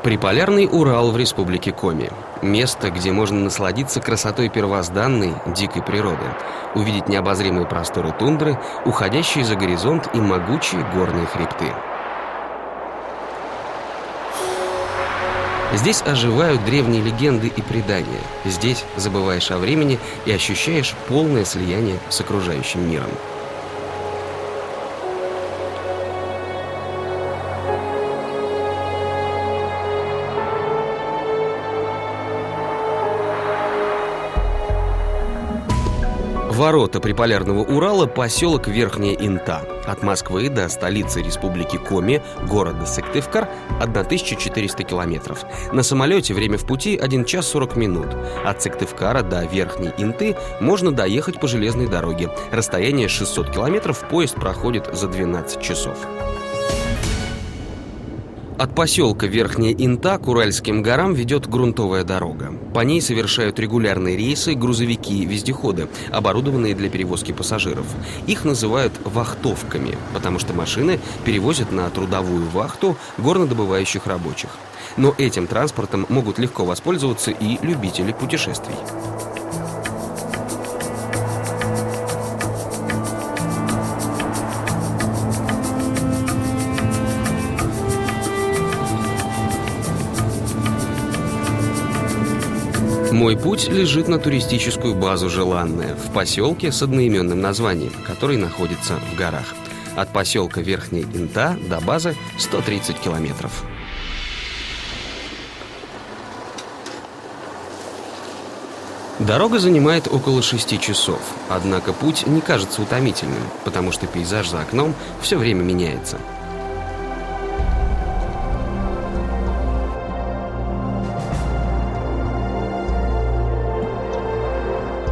Приполярный Урал в республике Коми. Место, где можно насладиться красотой первозданной, дикой природы, увидеть необозримые просторы тундры, уходящие за горизонт и могучие горные хребты. Здесь оживают древние легенды и предания. Здесь забываешь о времени и ощущаешь полное слияние с окружающим миром. Ворота Приполярного Урала – поселок Верхняя Инта. От Москвы до столицы республики Коми, города Сыктывкар, 1400 километров. На самолете время в пути 1 час 40 минут. От Сыктывкара до Верхней Инты можно доехать по железной дороге. Расстояние 600 километров, поезд проходит за 12 часов. От поселка Верхняя Инта к Уральским горам ведет грунтовая дорога. По ней совершают регулярные рейсы грузовики-вездеходы, оборудованные для перевозки пассажиров. Их называют вахтовками, потому что машины перевозят на трудовую вахту горнодобывающих рабочих. Но этим транспортом могут легко воспользоваться и любители путешествий. Мой путь лежит на туристическую базу «Желанная» в поселке с одноименным названием, который находится в горах. От поселка Верхняя Инта до базы 130 километров. Дорога занимает около 6 часов, однако путь не кажется утомительным, потому что пейзаж за окном все время меняется.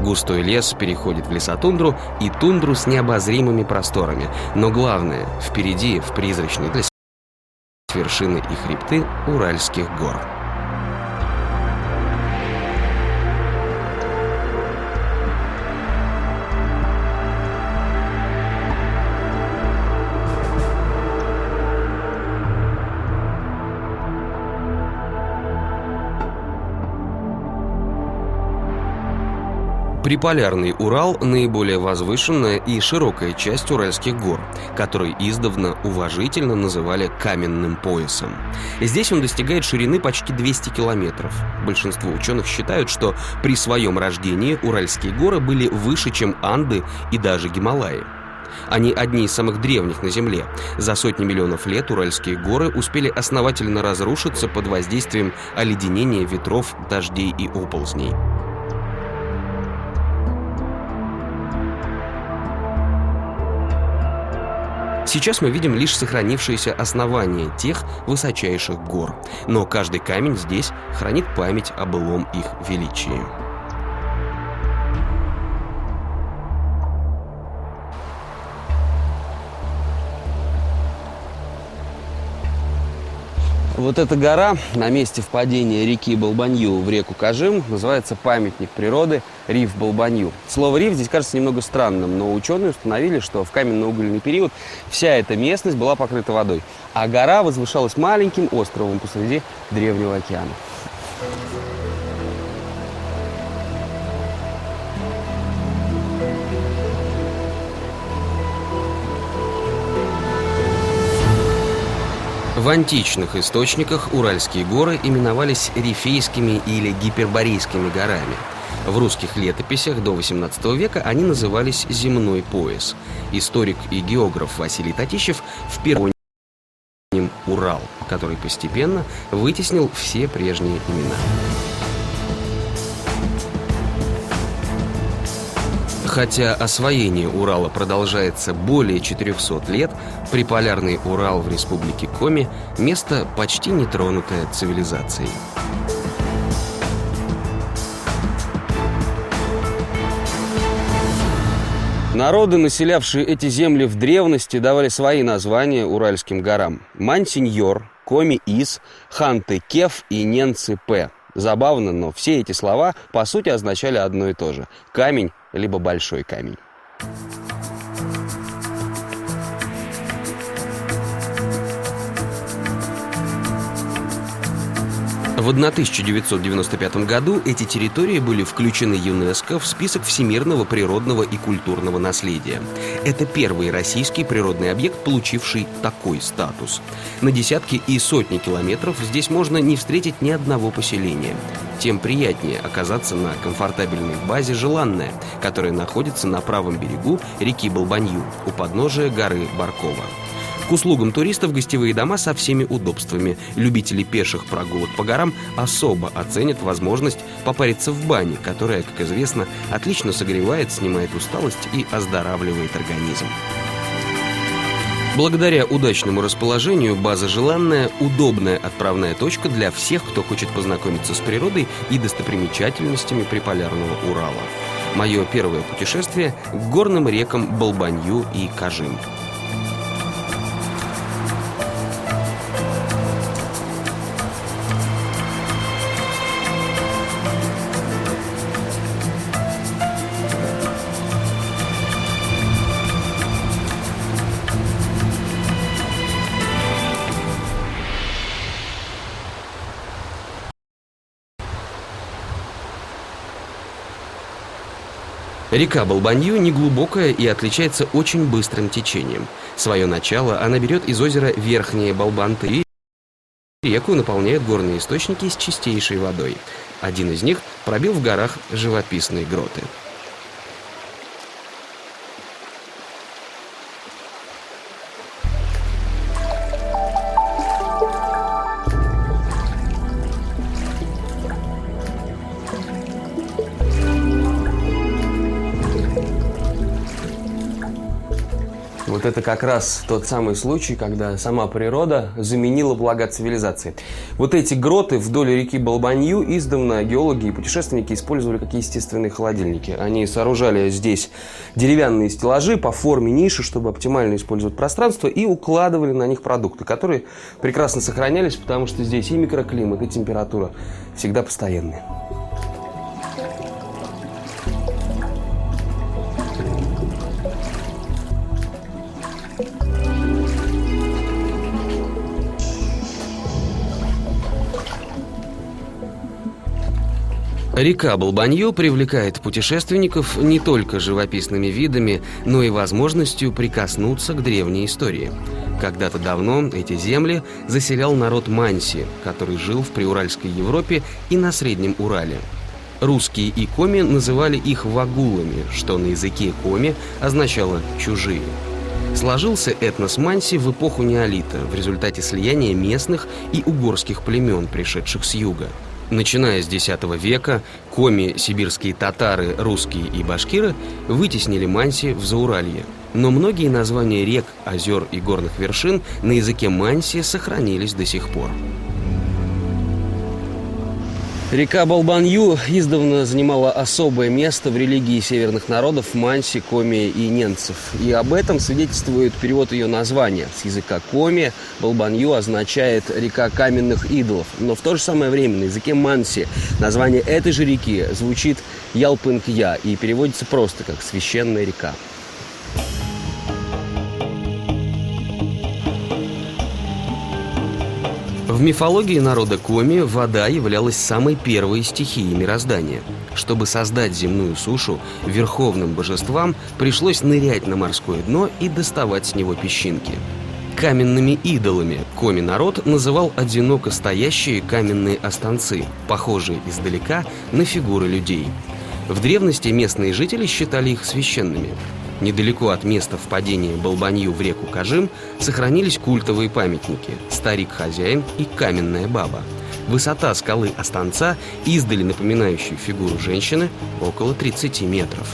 Густой лес переходит в лесотундру и тундру с необозримыми просторами. Но главное, впереди, в призрачной для вершины и хребты Уральских гор. Приполярный Урал – наиболее возвышенная и широкая часть Уральских гор, которые издавна уважительно называли каменным поясом. Здесь он достигает ширины почти 200 километров. Большинство ученых считают, что при своем рождении Уральские горы были выше, чем Анды и даже Гималаи. Они одни из самых древних на Земле. За сотни миллионов лет Уральские горы успели основательно разрушиться под воздействием оледенения, ветров, дождей и оползней. Сейчас мы видим лишь сохранившиеся основания тех высочайших гор. Но каждый камень здесь хранит память о былом их величии. Вот эта гора на месте впадения реки Балбанью в реку Кажим называется памятник природы Риф Балбанью. Слово «риф» здесь кажется немного странным, но ученые установили, что в каменно-угольный период вся эта местность была покрыта водой, а гора возвышалась маленьким островом посреди древнего океана. В античных источниках Уральские горы именовались Рифейскими или Гиперборейскими горами. В русских летописях до XVIII века они назывались «Земной пояс». Историк и географ Василий Татищев впервые Урал, который постепенно вытеснил все прежние имена. Хотя освоение Урала продолжается более 400 лет, Приполярный Урал в республике Коми – место, почти нетронутое цивилизацией. Народы, населявшие эти земли в древности, давали свои названия Уральским горам. Мань-Синьор, Коми-Ис, Ханты-Кеф и Ненцы-П. Забавно, но все эти слова по сути означали одно и то же – камень либо большой камень. В 1995 году эти территории были включены ЮНЕСКО в список всемирного природного и культурного наследия. Это первый российский природный объект, получивший такой статус. На десятки и сотни километров здесь можно не встретить ни одного поселения. Тем приятнее оказаться на комфортабельной базе «Желанная», которая находится на правом берегу реки Болбанью, у подножия горы Баркова. К услугам туристов гостевые дома со всеми удобствами. Любители пеших прогулок по горам особо оценят возможность попариться в бане, которая, как известно, отлично согревает, снимает усталость и оздоравливает организм. Благодаря удачному расположению база «Желанная» – удобная отправная точка для всех, кто хочет познакомиться с природой и достопримечательностями приполярного Урала. Мое первое путешествие к горным рекам Болбанью и Кажим. Река Болбанью неглубокая и отличается очень быстрым течением. Свое начало она берет из озера Верхние Болбанты. Реку наполняют горные источники с чистейшей водой. Один из них пробил в горах живописные гроты. Вот это как раз тот самый случай, когда сама природа заменила блага цивилизации. Вот эти гроты вдоль реки Болбанью издавна геологи и путешественники использовали как естественные холодильники. Они сооружали здесь деревянные стеллажи по форме ниши, чтобы оптимально использовать пространство, и укладывали на них продукты, которые прекрасно сохранялись, потому что здесь и микроклимат, и температура всегда постоянные. Река Болбанью привлекает путешественников не только живописными видами, но и возможностью прикоснуться к древней истории. Когда-то давно эти земли заселял народ Манси, который жил в приуральской Европе и на Среднем Урале. Русские и коми называли их вагулами, что на языке коми означало «чужие». Сложился этнос Манси в эпоху неолита в результате слияния местных и угорских племен, пришедших с юга. Начиная с X века, коми, сибирские татары, русские и башкиры вытеснили манси в Зауралье. Но многие названия рек, озер и горных вершин на языке манси сохранились до сих пор. Река Болбанью издавна занимала особое место в религии северных народов манси, коми и ненцев. И об этом свидетельствует перевод ее названия. С языка коми Болбанью означает «река каменных идолов». Но в то же самое время на языке манси название этой же реки звучит Ялпынкья и переводится просто как «священная река». В мифологии народа коми вода являлась самой первой стихией мироздания. Чтобы создать земную сушу, верховным божествам пришлось нырять на морское дно и доставать с него песчинки. Каменными идолами коми-народ называл одиноко стоящие каменные останцы, похожие издалека на фигуры людей. В древности местные жители считали их священными. Недалеко от места впадения Болбанью в реку Кажим сохранились культовые памятники «Старик-хозяин» и «Каменная баба». Высота скалы Останца, издали напоминающей фигуру женщины, около 30 метров.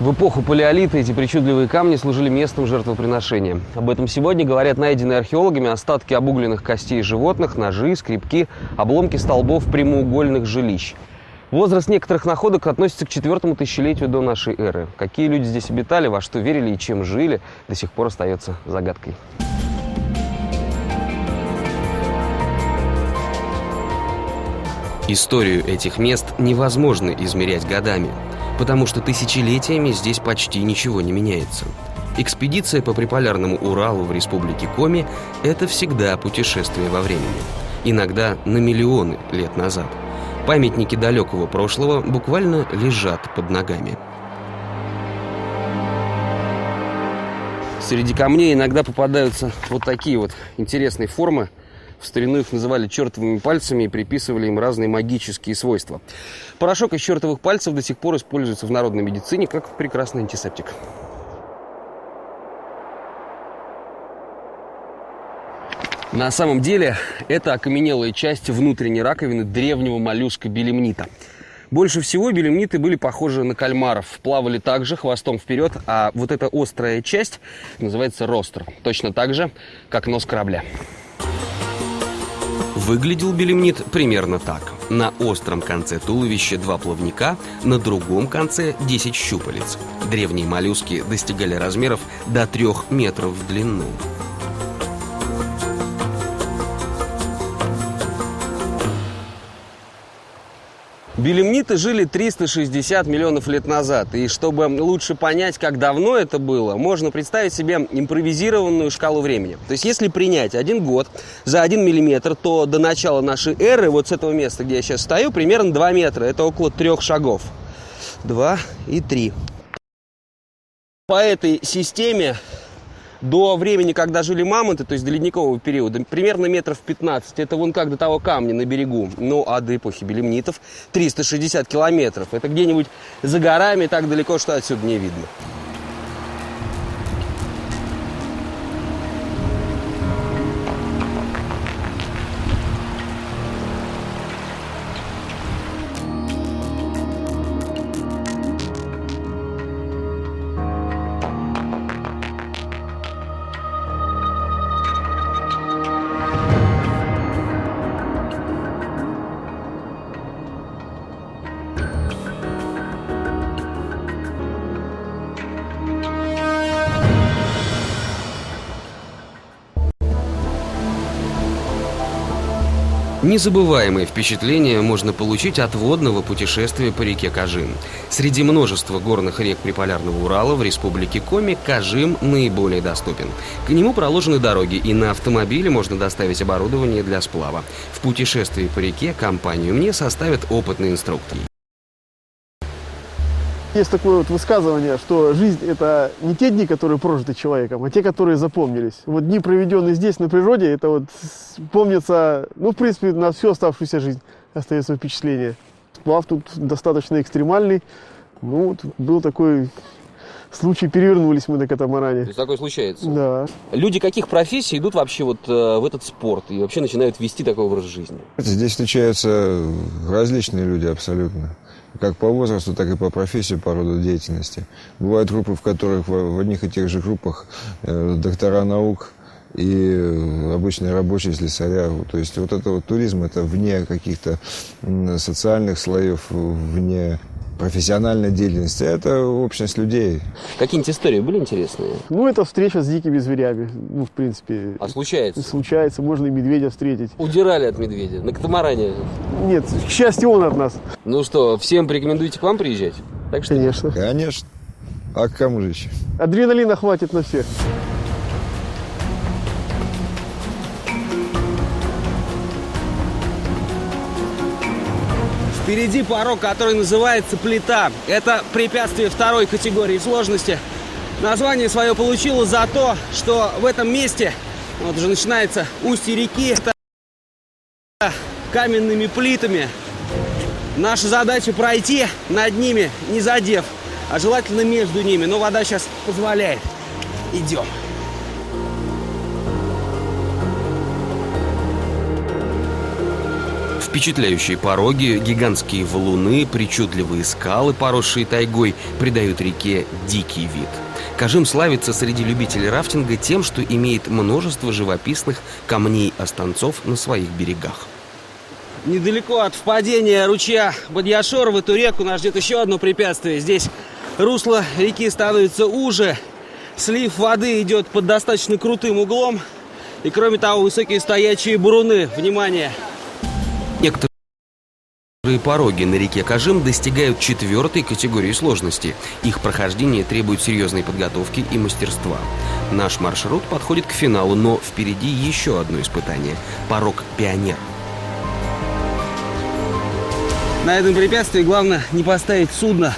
В эпоху палеолита эти причудливые камни служили местом жертвоприношения. Об этом сегодня говорят найденные археологами остатки обугленных костей животных, ножи, скребки, обломки столбов прямоугольных жилищ. Возраст некоторых находок относится к 4-му тысячелетию до нашей эры. Какие люди здесь обитали, во что верили и чем жили, до сих пор остается загадкой. Историю этих мест невозможно измерять годами, потому что тысячелетиями здесь почти ничего не меняется. Экспедиция по приполярному Уралу в республике Коми – это всегда путешествие во времени. Иногда на миллионы лет назад. Памятники далекого прошлого буквально лежат под ногами. Среди камней иногда попадаются вот такие вот интересные формы. В старину их называли чертовыми пальцами и приписывали им разные магические свойства. Порошок из чертовых пальцев до сих пор используется в народной медицине как прекрасный антисептик. На самом деле, это окаменелая часть внутренней раковины древнего моллюска белемнита. Больше всего белемниты были похожи на кальмаров, плавали также хвостом вперед, а вот эта острая часть называется ростр, точно так же, как нос корабля. Выглядел белемнит примерно так. На остром конце туловища 2 плавника, на другом конце 10 щупалец. Древние моллюски достигали размеров до 3 метров в длину. Белемниты жили 360 миллионов лет назад. И чтобы лучше понять, как давно это было, можно представить себе импровизированную шкалу времени. То есть, если принять 1 год за 1 миллиметр, то до начала нашей эры, вот с этого места, где я сейчас стою, примерно 2 метра. Это около 3 шагов. 2 и 3. По этой системе до времени, когда жили мамонты, то есть до ледникового периода, примерно метров 15. Это вон как до того камня на берегу. Ну, а до эпохи белемнитов 360 километров. Это где-нибудь за горами, так далеко, что отсюда не видно. Незабываемые впечатления можно получить от водного путешествия по реке Кажим. Среди множества горных рек приполярного Урала в республике Коми Кажим наиболее доступен. К нему проложены дороги, и на автомобиле можно доставить оборудование для сплава. В путешествии по реке компанию мне составят опытные инструкторы. Есть такое вот высказывание, что жизнь – это не те дни, которые прожиты человеком, а те, которые запомнились. Вот дни, проведенные здесь, на природе, это вот помнится, ну, в принципе, на всю оставшуюся жизнь остается впечатление. Сплав тут достаточно экстремальный. Ну, вот был такой случай, перевернулись мы на катамаране. То есть такое случается? Да. Люди каких профессий идут вообще вот в этот спорт и вообще начинают вести такой образ жизни? Здесь встречаются различные люди абсолютно. Как по возрасту, так и по профессии, по роду деятельности. Бывают группы, в которых в одних и тех же группах доктора наук и обычные рабочие, слесаря. То есть вот это вот туризм, это вне каких-то социальных слоев, вне профессиональной деятельности. Это общность людей. Какие-нибудь истории были интересные? Ну, это встреча с дикими зверями. Ну, в принципе. А случается? Случается, можно и медведя встретить. Удирали от медведя на катамаране? Нет, к счастью, он от нас. Ну что, всем порекомендуете к вам приезжать? Так что... Конечно. Конечно. А к кому же еще? Адреналина хватит на всех. Впереди порог, который называется плита. Это препятствие 2-й категории сложности. Название свое получило за то, что в этом месте, вот уже начинается устье реки, каменными плитами. Наша задача пройти над ними, не задев, а желательно между ними. Но вода сейчас позволяет. Идем. Впечатляющие пороги, гигантские валуны, причудливые скалы, поросшие тайгой, придают реке дикий вид. Кажим славится среди любителей рафтинга тем, что имеет множество живописных камней-останцов на своих берегах. Недалеко от впадения ручья Бадьяшор в эту реку нас ждет еще одно препятствие. Здесь русло реки становится уже, слив воды идет под достаточно крутым углом. И кроме того, высокие стоячие буруны. Внимание! Некоторые Острые пороги на реке Кажим достигают 4-й категории сложности. Их прохождение требует серьезной подготовки и мастерства. Наш маршрут подходит к финалу, но впереди еще одно испытание – порог Пионер. На этом препятствии главное не поставить судно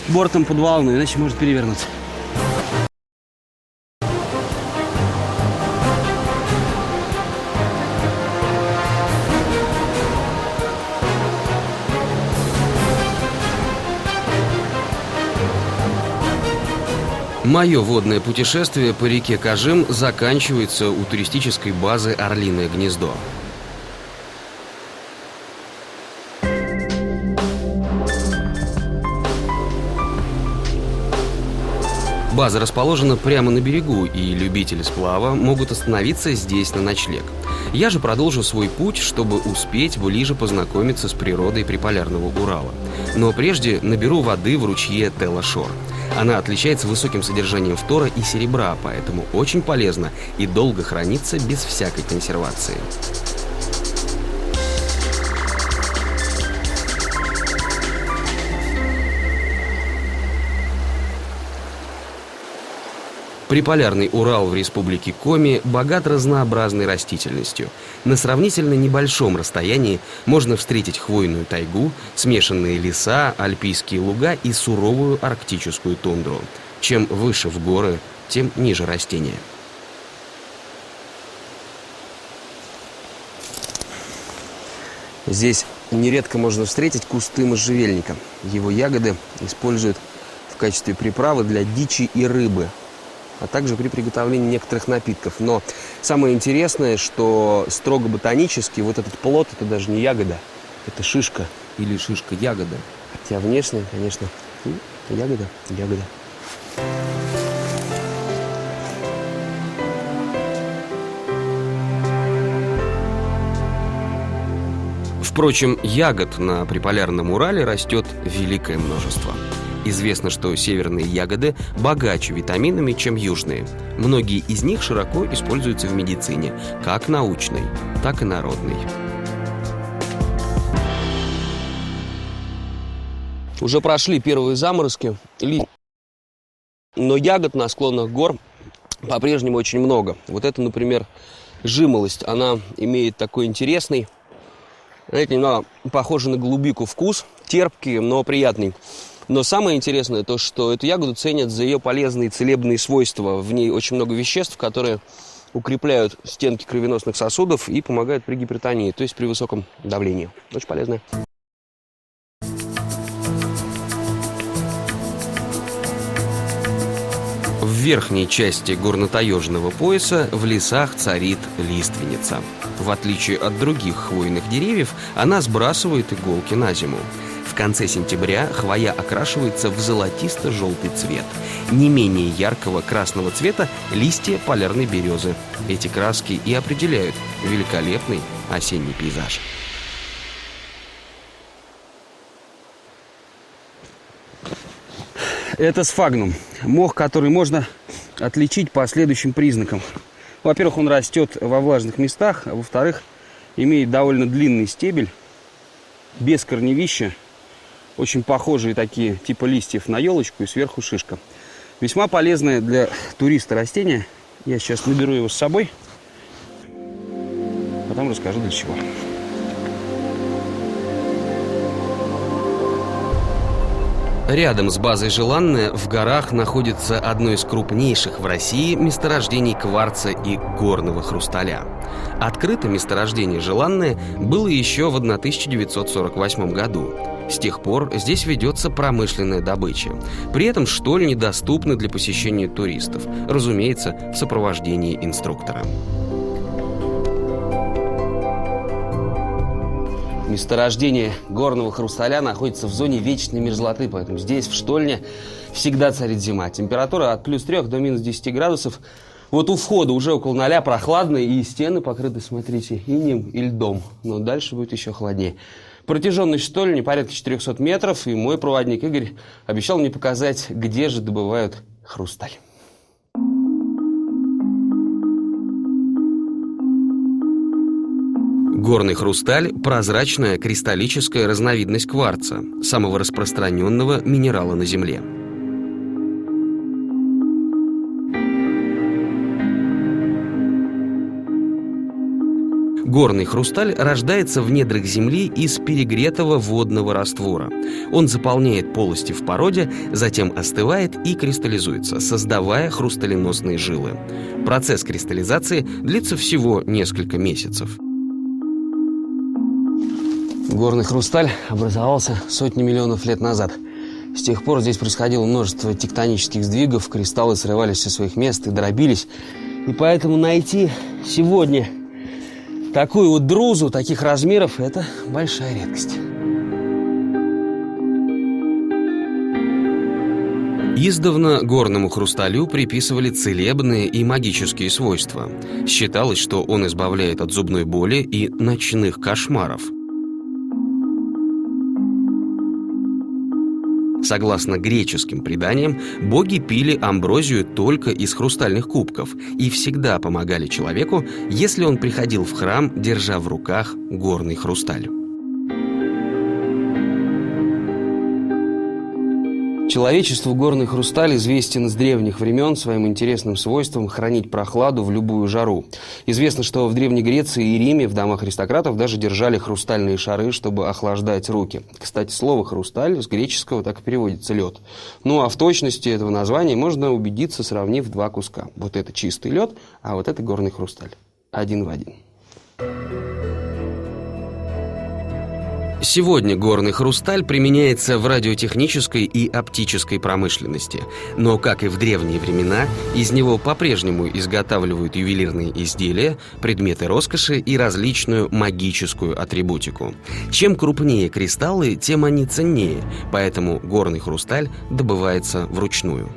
бортом под волну, иначе может перевернуться. Мое водное путешествие по реке Кажим заканчивается у туристической базы «Орлиное гнездо». База расположена прямо на берегу, и любители сплава могут остановиться здесь на ночлег. Я же продолжу свой путь, чтобы успеть ближе познакомиться с природой приполярного Урала. Но прежде наберу воды в ручье Тела-Шор. Она отличается высоким содержанием фтора и серебра, поэтому очень полезна и долго хранится без всякой консервации. Приполярный Урал в республике Коми богат разнообразной растительностью. На сравнительно небольшом расстоянии можно встретить хвойную тайгу, смешанные леса, альпийские луга и суровую арктическую тундру. Чем выше в горы, тем ниже растения. Здесь нередко можно встретить кусты можжевельника. Его ягоды используют в качестве приправы для дичи и рыбы, а также при приготовлении некоторых напитков. Но самое интересное, что строго ботанически вот этот плод – это даже не ягода, это шишка. Или шишка-ягода. Хотя внешне, конечно, ягода. Впрочем, ягод на приполярном Урале растет великое множество. Известно, что северные ягоды богаче витаминами, чем южные. Многие из них широко используются в медицине, как научной, так и народной. Уже прошли первые заморозки, но ягод на склонах гор по-прежнему очень много. Вот это, например, жимолость. Она имеет такой интересный, знаете, немного похожий на голубику вкус, терпкий, но приятный. Но самое интересное то, что эту ягоду ценят за ее полезные целебные свойства. В ней очень много веществ, которые укрепляют стенки кровеносных сосудов и помогают при гипертонии, то есть при высоком давлении. Очень полезная. В верхней части горно-таежного пояса в лесах царит лиственница. В отличие от других хвойных деревьев, она сбрасывает иголки на зиму. В конце сентября хвоя окрашивается в золотисто-желтый цвет. Не менее яркого красного цвета листья полярной березы. Эти краски и определяют великолепный осенний пейзаж. Это сфагнум. Мох, который можно отличить по следующим признакам. Во-первых, он растет во влажных местах, а во-вторых, имеет довольно длинный стебель, без корневища, очень похожие такие типа листьев на елочку и сверху шишка. Весьма полезное для туриста растение. Я сейчас наберу его с собой, потом расскажу для чего. Рядом с базой «Желанная» в горах находится одно из крупнейших в России месторождений кварца и горного хрусталя. Открыто месторождение «Желанное» было еще в 1948 году. С тех пор здесь ведется промышленная добыча. При этом штольни доступны для посещения туристов, разумеется, в сопровождении инструктора. Месторождение горного хрусталя находится в зоне вечной мерзлоты, поэтому здесь, в штольне, всегда царит зима. Температура от +3 до -10 градусов. Вот у входа уже около 0 прохладно, и стены покрыты, смотрите, инеем и льдом. Но дальше будет еще холоднее. Протяженность штольни порядка 400 метров, и мой проводник Игорь обещал мне показать, где же добывают хрусталь. Горный хрусталь – прозрачная кристаллическая разновидность кварца, самого распространенного минерала на Земле. Горный хрусталь рождается в недрах Земли из перегретого водного раствора. Он заполняет полости в породе, затем остывает и кристаллизуется, создавая хрусталиносные жилы. Процесс кристаллизации длится всего несколько месяцев. Горный хрусталь образовался сотни миллионов лет назад. С тех пор здесь происходило множество тектонических сдвигов, кристаллы срывались со своих мест и дробились. И поэтому найти сегодня такую вот друзу таких размеров – это большая редкость. Издавна горному хрусталю приписывали целебные и магические свойства. Считалось, что он избавляет от зубной боли и ночных кошмаров. Согласно греческим преданиям, боги пили амброзию только из хрустальных кубков и всегда помогали человеку, если он приходил в храм, держа в руках горный хрусталь. Человечеству горный хрусталь известен с древних времен своим интересным свойством хранить прохладу в любую жару. Известно, что в Древней Греции и Риме в домах аристократов даже держали хрустальные шары, чтобы охлаждать руки. Кстати, слово «хрусталь» с греческого так и переводится «лед». Ну а в точности этого названия можно убедиться, сравнив два куска. Вот это чистый лед, а вот это горный хрусталь. Один в один. Сегодня горный хрусталь применяется в радиотехнической и оптической промышленности. Но, как и в древние времена, из него по-прежнему изготавливают ювелирные изделия, предметы роскоши и различную магическую атрибутику. Чем крупнее кристаллы, тем они ценнее, поэтому горный хрусталь добывается вручную.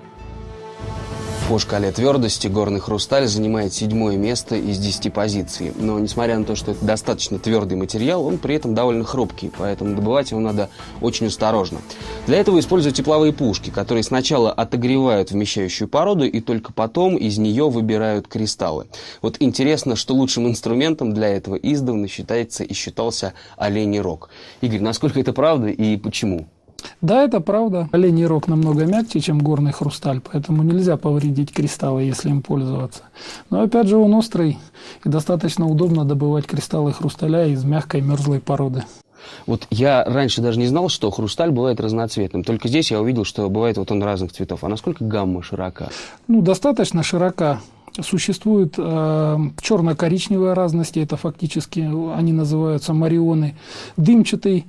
По шкале твердости горный хрусталь занимает 7-е место из 10 позиций. Но несмотря на то, что это достаточно твердый материал, он при этом довольно хрупкий, поэтому добывать его надо очень осторожно. Для этого используют тепловые пушки, которые сначала отогревают вмещающую породу и только потом из нее выбирают кристаллы. Вот интересно, что лучшим инструментом для этого издавна считается и считался оленей рог. Игорь, насколько это правда и почему? Да, это правда. Оленей рог намного мягче, чем горный хрусталь, поэтому нельзя повредить кристаллы, если им пользоваться. Но опять же он острый и достаточно удобно добывать кристаллы хрусталя из мягкой мерзлой породы. Вот я раньше даже не знал, что хрусталь бывает разноцветным. Только здесь я увидел, что бывает вот он разных цветов. А насколько гамма широка? Ну, достаточно широка. Существует черно-коричневая разности, это фактически они называются марионы. Дымчатый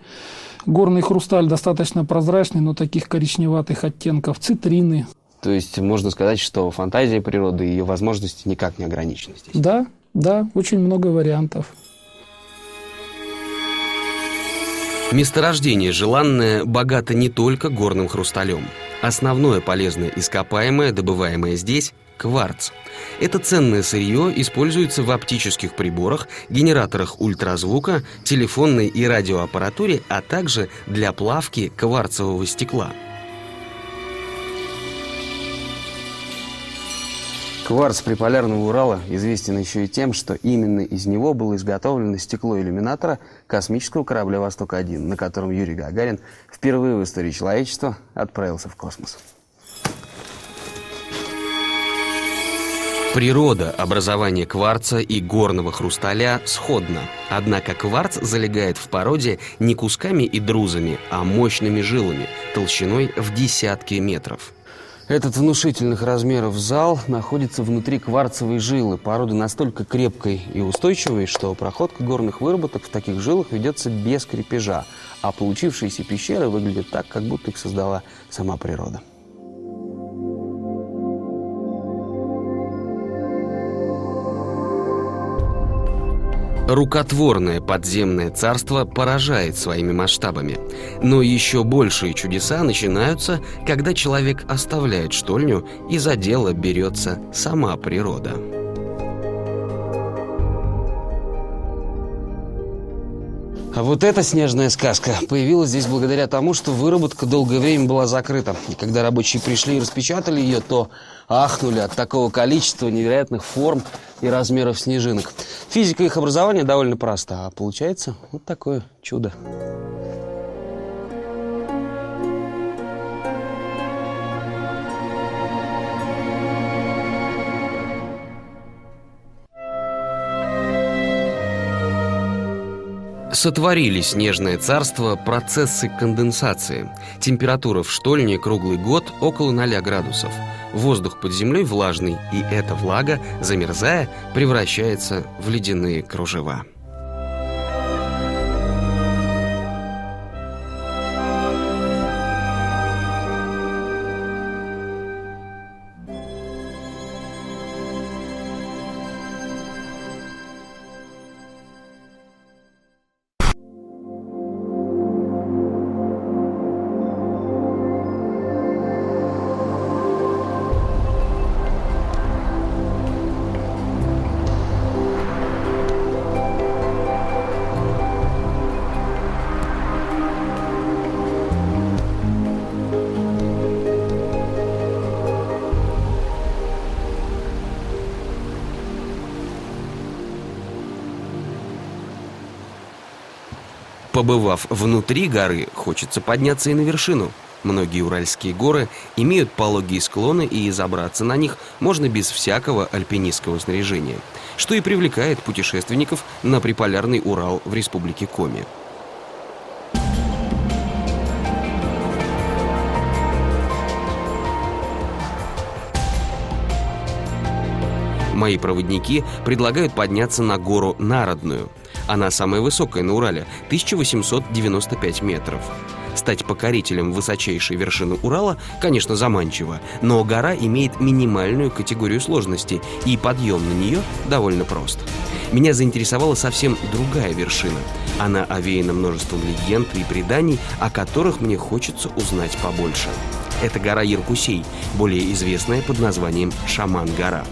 горный хрусталь достаточно прозрачный, но таких коричневатых оттенков. Цитрины. То есть можно сказать, что фантазия природы и ее возможности никак не ограничены здесь? Да, очень много вариантов. Месторождение желанное богато не только горным хрусталем. Основное полезное ископаемое, добываемое здесь – кварц. Это ценное сырье используется в оптических приборах, генераторах ультразвука, телефонной и радиоаппаратуре, а также для плавки кварцевого стекла. Кварц приполярного Урала известен еще и тем, что именно из него было изготовлено стекло иллюминатора космического корабля «Восток-1», на котором Юрий Гагарин впервые в истории человечества отправился в космос. Природа образования кварца и горного хрусталя сходна. Однако кварц залегает в породе не кусками и друзами, а мощными жилами, толщиной в десятки метров. Этот внушительных размеров зал находится внутри кварцевой жилы, породы настолько крепкой и устойчивой, что проходка горных выработок в таких жилах ведется без крепежа, а получившиеся пещеры выглядят так, как будто их создала сама природа. Рукотворное подземное царство поражает своими масштабами. Но еще большие чудеса начинаются, когда человек оставляет штольню и за дело берется сама природа. А вот эта снежная сказка появилась здесь благодаря тому, что выработка долгое время была закрыта. И когда рабочие пришли и распечатали ее, то ахнули от такого количества невероятных форм и размеров снежинок. Физика их образования довольно проста, а получается вот такое чудо. Сотворили снежное царство процессы конденсации. Температура в штольне круглый год около 0 градусов. Воздух под землей влажный, и эта влага, замерзая, превращается в ледяные кружева. Побывав внутри горы, хочется подняться и на вершину. Многие уральские горы имеют пологие склоны, и забраться на них можно без всякого альпинистского снаряжения, что и привлекает путешественников на приполярный Урал в республике Коми. Мои проводники предлагают подняться на гору Народную. Она самая высокая на Урале – 1895 метров. Стать покорителем высочайшей вершины Урала, конечно, заманчиво, но гора имеет минимальную категорию сложности, и подъем на нее довольно прост. Меня заинтересовала совсем другая вершина. Она овеяна множеством легенд и преданий, о которых мне хочется узнать побольше. Это гора Яркусей, более известная под названием Шаман-гора.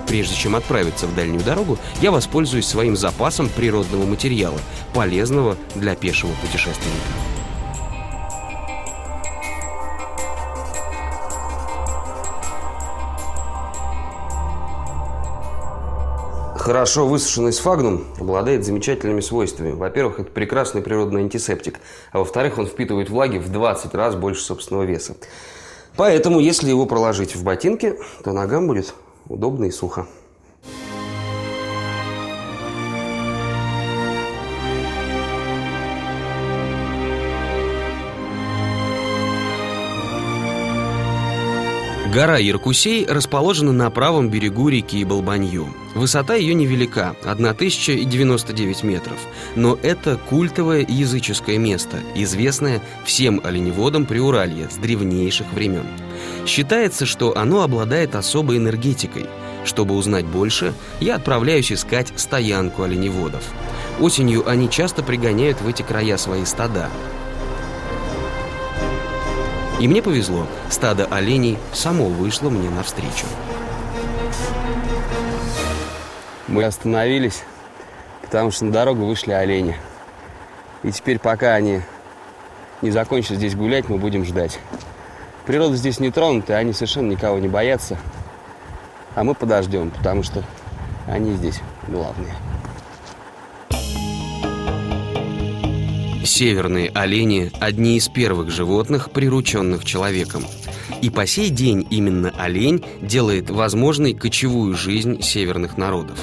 Прежде чем отправиться в дальнюю дорогу, я воспользуюсь своим запасом природного материала, полезного для пешего путешественника. Хорошо высушенный сфагнум обладает замечательными свойствами. Во-первых, это прекрасный природный антисептик, а во-вторых, он впитывает влаги в 20 раз больше собственного веса. Поэтому, если его проложить в ботинки, то ногам будет удобно и сухо. Гора Яркусей расположена на правом берегу реки Балбанью. Высота ее невелика – 1099 метров. Но это культовое языческое место, известное всем оленеводам Приуралья с древнейших времен. Считается, что оно обладает особой энергетикой. Чтобы узнать больше, я отправляюсь искать стоянку оленеводов. Осенью они часто пригоняют в эти края свои стада. И мне повезло, стадо оленей само вышло мне навстречу. Мы остановились, потому что на дорогу вышли олени. И теперь, пока они не закончат здесь гулять, мы будем ждать. Природа здесь не тронута, они совершенно никого не боятся. А мы подождем, потому что они здесь главные. Северные олени – одни из первых животных, прирученных человеком. И по сей день именно олень делает возможной кочевую жизнь северных народов.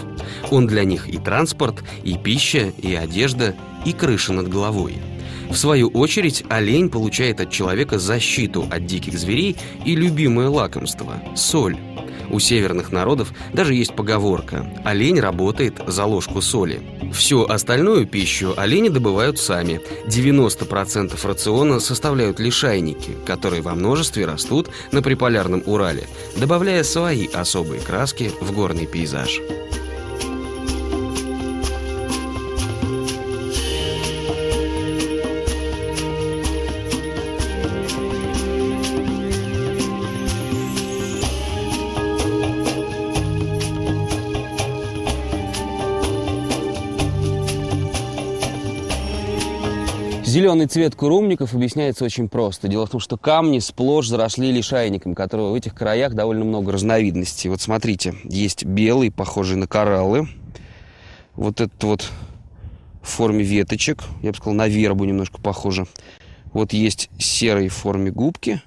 Он для них и транспорт, и пища, и одежда, и крыша над головой. В свою очередь, олень получает от человека защиту от диких зверей и любимое лакомство – соль. У северных народов даже есть поговорка «олень работает за ложку соли». Всю остальную пищу олени добывают сами. 90% рациона составляют лишайники, которые во множестве растут на приполярном Урале, добавляя свои особые краски в горный пейзаж. Зеленый цвет курумников объясняется очень просто. Дело в том, что камни сплошь заросли лишайником, которого в этих краях довольно много разновидностей. Вот смотрите, есть белый, похожий на кораллы. Вот этот вот в форме веточек, я бы сказал, на вербу немножко похоже. Вот есть серый в форме губки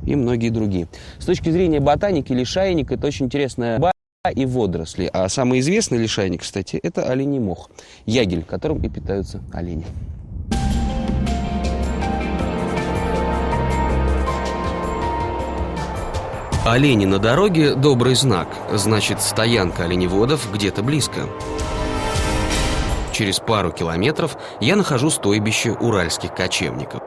и многие другие. С точки зрения ботаники, лишайник – это очень интересная и водоросли. А самый известный лишайник, кстати, это оленей мох. Ягель, которым и питаются олени. Олени на дороге – добрый знак. Значит, стоянка оленеводов где-то близко. Через пару километров я нахожу стойбище уральских кочевников.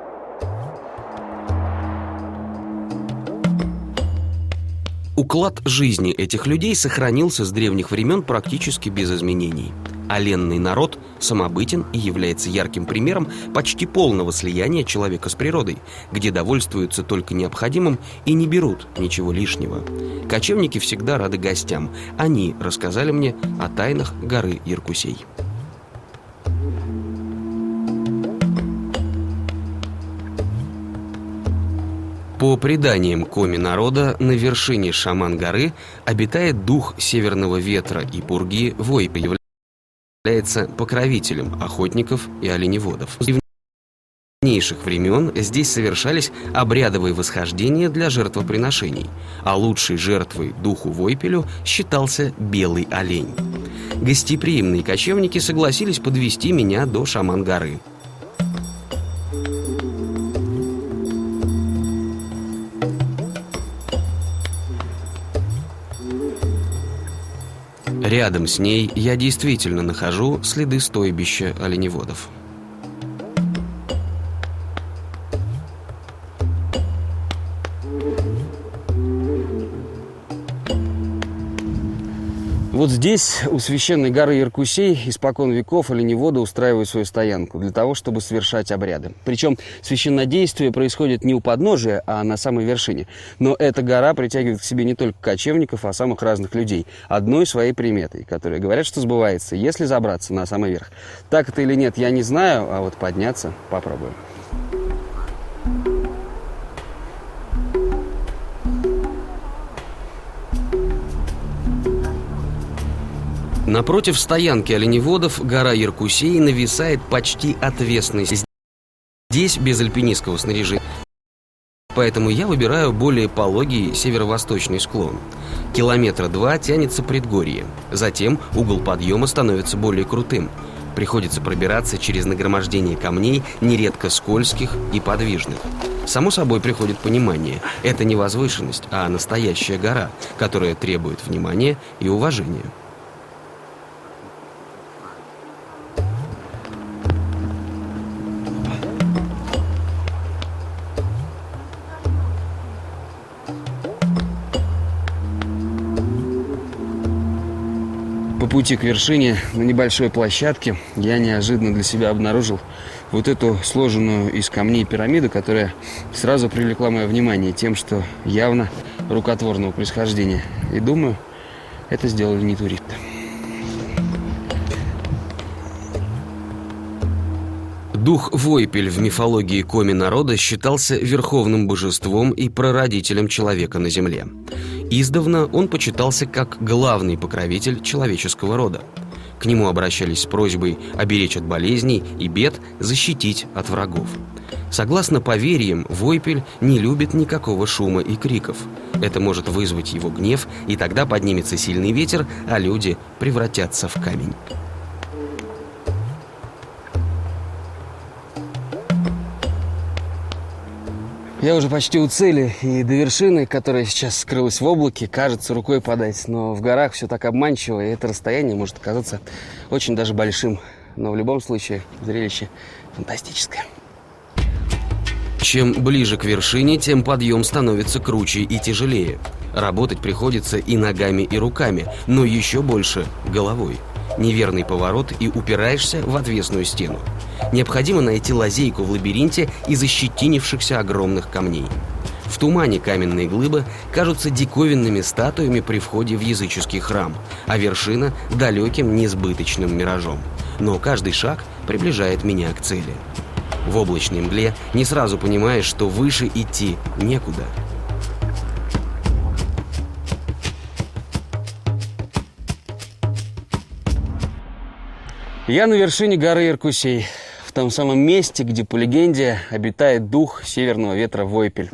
Уклад жизни этих людей сохранился с древних времен практически без изменений. Оленный народ самобытен и является ярким примером почти полного слияния человека с природой, где довольствуются только необходимым и не берут ничего лишнего. Кочевники всегда рады гостям. Они рассказали мне о тайнах горы Яркусей. По преданиям коми-народа, на вершине Шаман-горы обитает дух северного ветра и пурги Войпель, является покровителем охотников и оленеводов. С древнейших времен здесь совершались обрядовые восхождения для жертвоприношений, а лучшей жертвой духу Войпелю считался белый олень. Гостеприимные кочевники согласились подвести меня до Шаман-горы. Рядом с ней я действительно нахожу следы стойбища оленеводов. Вот здесь, у священной горы Яркусей, испокон веков оленеводы устраивают свою стоянку для того, чтобы совершать обряды. Причем священнодействие происходит не у подножия, а на самой вершине. Но эта гора притягивает к себе не только кочевников, а самых разных людей. Одной своей приметой, которая говорят, что сбывается, если забраться на самый верх. Так это или нет, я не знаю, а вот подняться попробуем. Напротив стоянки оленеводов гора Яркусей нависает почти отвесной. Здесь без альпинистского снаряжения, поэтому я выбираю более пологий северо-восточный склон. 2 километра тянется предгорье. Затем угол подъема становится более крутым. Приходится пробираться через нагромождение камней, нередко скользких и подвижных. Само собой приходит понимание. Это не возвышенность, а настоящая гора, которая требует внимания и уважения. По пути к вершине на небольшой площадке я неожиданно для себя обнаружил вот эту сложенную из камней пирамиду, которая сразу привлекла мое внимание тем, что явно рукотворного происхождения. И думаю, это сделали не туристы. Дух Войпель в мифологии коми-народа считался верховным божеством и прародителем человека на земле. Издавна он почитался как главный покровитель человеческого рода. К нему обращались с просьбой оберечь от болезней и бед, защитить от врагов. Согласно поверьям, Войпель не любит никакого шума и криков. Это может вызвать его гнев, и тогда поднимется сильный ветер, а люди превратятся в камень. Я уже почти у цели, и до вершины, которая сейчас скрылась в облаке, кажется рукой подать. Но в горах все так обманчиво, и это расстояние может оказаться очень даже большим. Но в любом случае зрелище фантастическое. Чем ближе к вершине, тем подъем становится круче и тяжелее. Работать приходится и ногами, и руками, но еще больше головой. Неверный поворот, и упираешься в отвесную стену. Необходимо найти лазейку в лабиринте из ощетинившихся огромных камней. В тумане каменные глыбы кажутся диковинными статуями при входе в языческий храм, а вершина – далеким несбыточным миражом. Но каждый шаг приближает меня к цели. В облачной мгле не сразу понимаешь, что выше идти некуда. Я на вершине горы Иркусей, в том самом месте, где, по легенде, обитает дух северного ветра Войпель.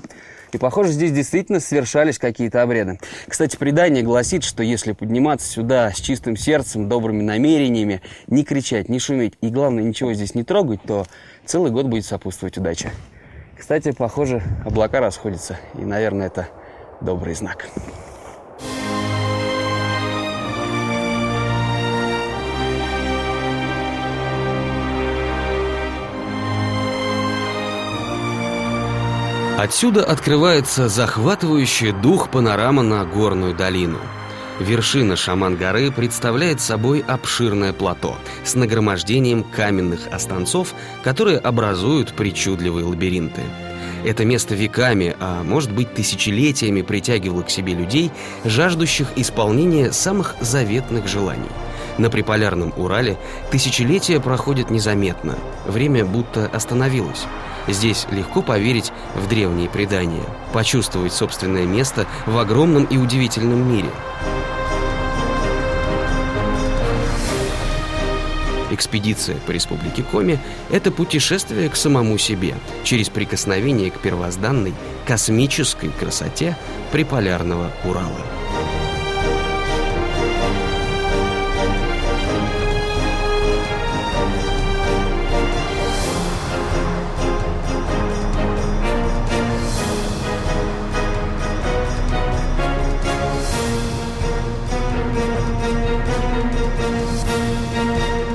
И, похоже, здесь действительно совершались какие-то обряды. Кстати, предание гласит, что если подниматься сюда с чистым сердцем, добрыми намерениями, не кричать, не шуметь и, главное, ничего здесь не трогать, то целый год будет сопутствовать удача. Кстати, похоже, облака расходятся, и, наверное, это добрый знак. Отсюда открывается захватывающий дух панорама на горную долину. Вершина Шаман-горы представляет собой обширное плато с нагромождением каменных останцов, которые образуют причудливые лабиринты. Это место веками, а может быть тысячелетиями притягивало к себе людей, жаждущих исполнения самых заветных желаний. На приполярном Урале тысячелетия проходят незаметно, время будто остановилось. Здесь легко поверить в древние предания, почувствовать собственное место в огромном и удивительном мире. Экспедиция по республике Коми – это путешествие к самому себе, через прикосновение к первозданной космической красоте приполярного Урала.